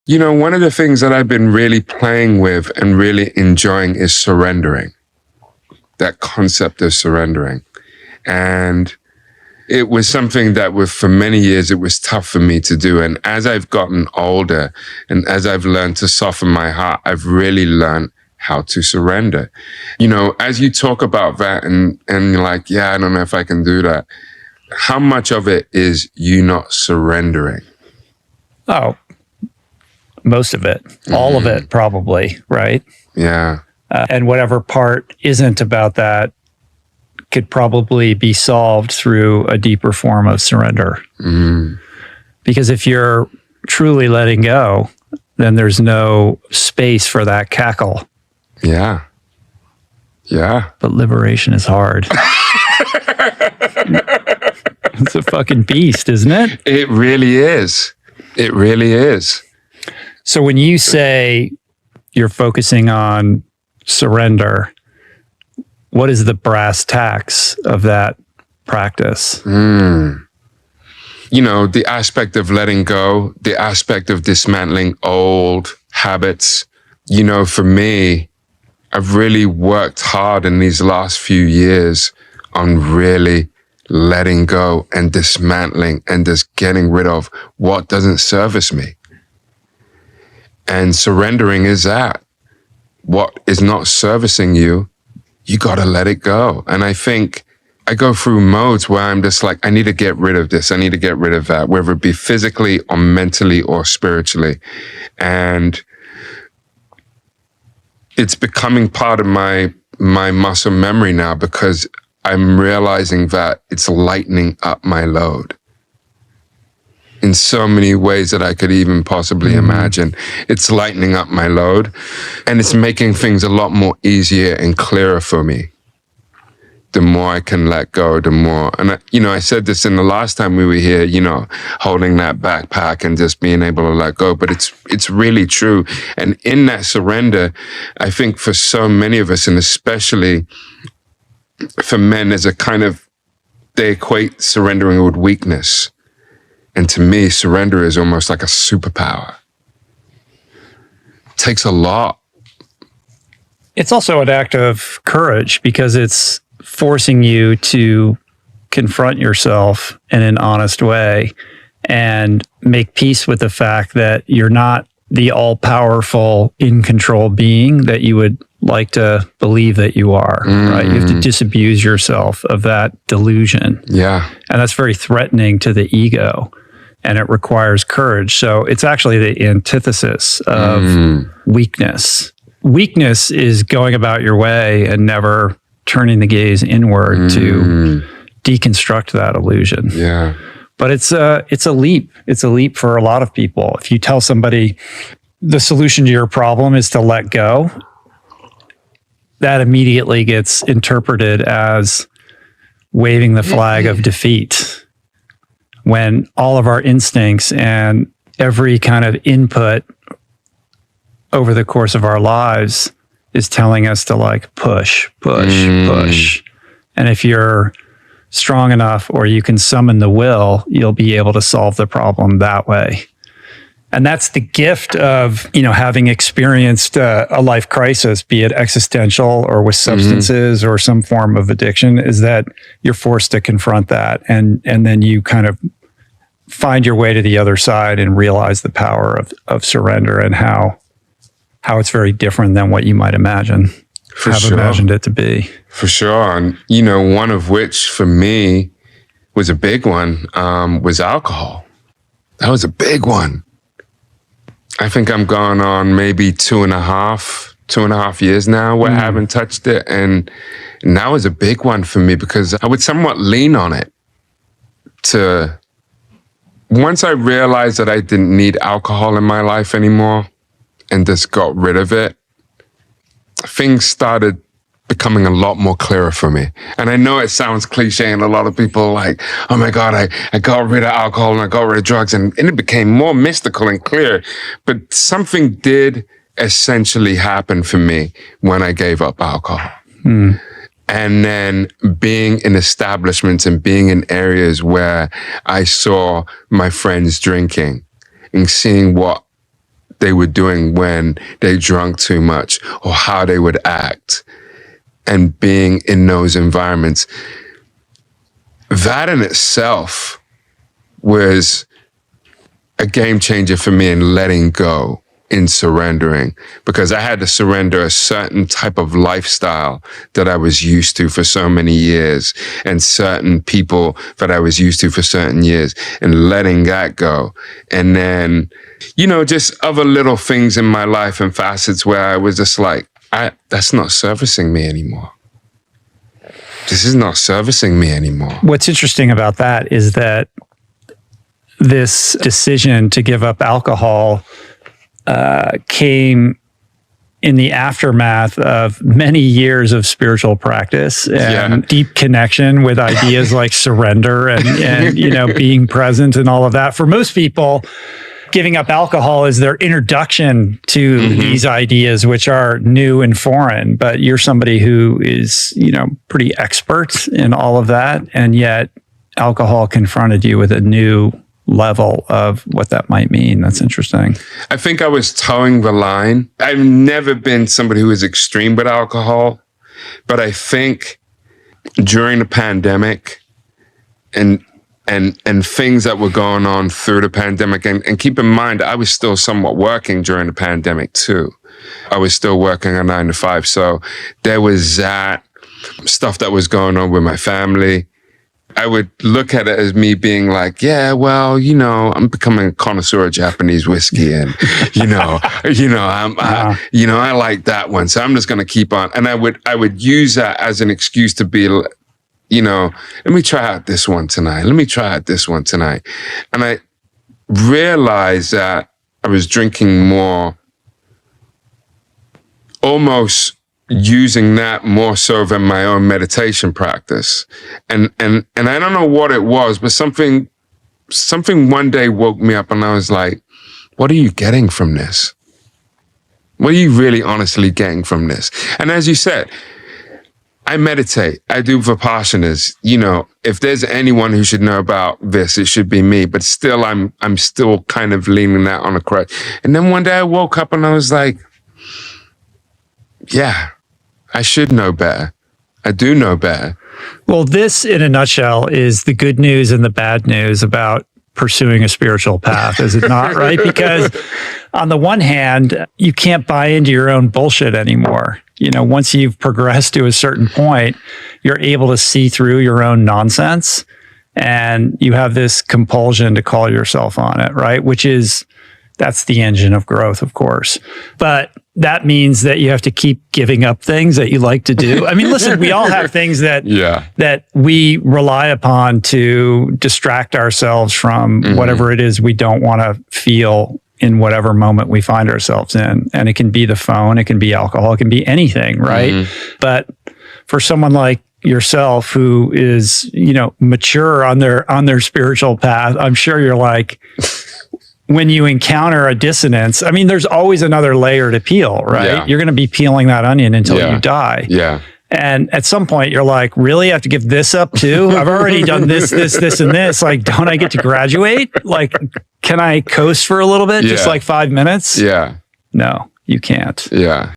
You know, one of the things that I've been really playing with and really enjoying is surrendering. That concept of surrendering. And it was something that for many years, it was tough for me to do. And as I've gotten older and as I've learned to soften my heart, I've really learned how to surrender. You know, as you talk about that and you're like, yeah, I don't know if I can do that. How much of it is you not surrendering? Oh, most of it, all of it probably, right? Yeah. And whatever part isn't about that could probably be solved through a deeper form of surrender. Because if you're truly letting go, then there's no space for that cackle. Yeah. Yeah. But liberation is hard. It's a fucking beast, isn't it? It really is. It really is. So when you say you're focusing on surrender, what is the brass tacks of that practice? You know, the aspect of letting go, the aspect of dismantling old habits. You know, for me, I've really worked hard in these last few years on really letting go and dismantling and just getting rid of what doesn't service me. And surrendering is that. What is not servicing you, you got to let it go. And I think I go through modes where I'm just like, I need to get rid of this. I need to get rid of that, whether it be physically or mentally or spiritually. And it's becoming part of my muscle memory now because I'm realizing that it's lightening up my load in so many ways that I could even possibly imagine. It's lightening up my load and it's making things a lot more easier and clearer for me. The more I can let go, the more. And, I said this in the last time we were here, holding that backpack and just being able to let go. But it's really true. And in that surrender, I think for so many of us, and especially for men, there's a kind of, they equate surrendering with weakness. And to me, surrender is almost like a superpower. It takes a lot. It's also an act of courage because it's forcing you to confront yourself in an honest way and make peace with the fact that you're not the all-powerful, in-control being that you would like to believe that you are, right? You have to disabuse yourself of that delusion. Yeah. And that's very threatening to the ego. And it requires courage. So it's actually the antithesis of weakness. Weakness is going about your way and never turning the gaze inward to deconstruct that illusion. Yeah. But it's a leap. It's a leap for a lot of people. If you tell somebody the solution to your problem is to let go, that immediately gets interpreted as waving the flag of defeat. When all of our instincts and every kind of input over the course of our lives is telling us to like push. And if you're strong enough or you can summon the will, you'll be able to solve the problem that way. And that's the gift of, having experienced a life crisis, be it existential or with substances or some form of addiction, is that you're forced to confront that. And then you kind of find your way to the other side and realize the power of surrender and how it's very different than what you might imagine. Imagined it to be. For sure. And, one of which for me was a big one, was alcohol. That was a big one. I think I'm going on maybe 2.5 years now where I haven't touched it. And that was a big one for me because I would somewhat lean on it once I realized that I didn't need alcohol in my life anymore and just got rid of it, things started becoming a lot more clearer for me. And I know it sounds cliche and a lot of people are like, oh my God, I got rid of alcohol and I got rid of drugs and it became more mystical and clear. But something did essentially happen for me when I gave up alcohol. And then being in establishments and being in areas where I saw my friends drinking and seeing what they were doing when they drank too much or how they would act, and being in those environments. That in itself was a game changer for me in letting go, in surrendering, because I had to surrender a certain type of lifestyle that I was used to for so many years, and certain people that I was used to for certain years, and letting that go. And then, just other little things in my life and facets where I was just like, that's not servicing me anymore. This is not servicing me anymore. What's interesting about that is that this decision to give up alcohol came in the aftermath of many years of spiritual practice and deep connection with ideas like surrender and being present and all of that. For most people, giving up alcohol is their introduction to these ideas, which are new and foreign. But you're somebody who is, pretty expert in all of that, and yet alcohol confronted you with a new level of what that might mean. That's interesting. I think I was towing the line. I've never been somebody who is extreme with alcohol, but I think during the pandemic and things that were going on through the pandemic, and keep in mind, I was still somewhat working during the pandemic too. I was still working a 9 to 5. So there was that stuff that was going on with my family. I would look at it as me being like, yeah, well, I'm becoming a connoisseur of Japanese whiskey, and I like that one, so I'm just going to keep on. And I would use that as an excuse to be, let me try out this one tonight. Let me try out this one tonight. And I realized that I was drinking more, almost using that more so than my own meditation practice. And I don't know what it was, but something one day woke me up, and I was like, what are you getting from this? What are you really honestly getting from this? And as you said, I meditate. I do Vipassanas. If there's anyone who should know about this, it should be me. But still, I'm still kind of leaning that on a crutch. And then one day I woke up and I was like, yeah, I should know better. I do know better. Well, this in a nutshell is the good news and the bad news about pursuing a spiritual path, is it not? Right? Because on the one hand, you can't buy into your own bullshit anymore. Once you've progressed to a certain point, you're able to see through your own nonsense, and you have this compulsion to call yourself on it, right? That's the engine of growth, of course. But that means that you have to keep giving up things that you like to do. I mean, listen, we all have things that we rely upon to distract ourselves from whatever it is we don't want to feel in whatever moment we find ourselves in. And it can be the phone, it can be alcohol, it can be anything, right? But for someone like yourself who is, mature on their spiritual path, I'm sure you're like, when you encounter a dissonance, I mean, there's always another layer to peel, right? Yeah. You're going to be peeling that onion until you die. Yeah. And at some point you're like, really? I have to give this up too? I've already done this, and this. Like, don't I get to graduate? Like, can I coast for a little bit? Just like 5 minutes? Yeah. No, you can't. Yeah.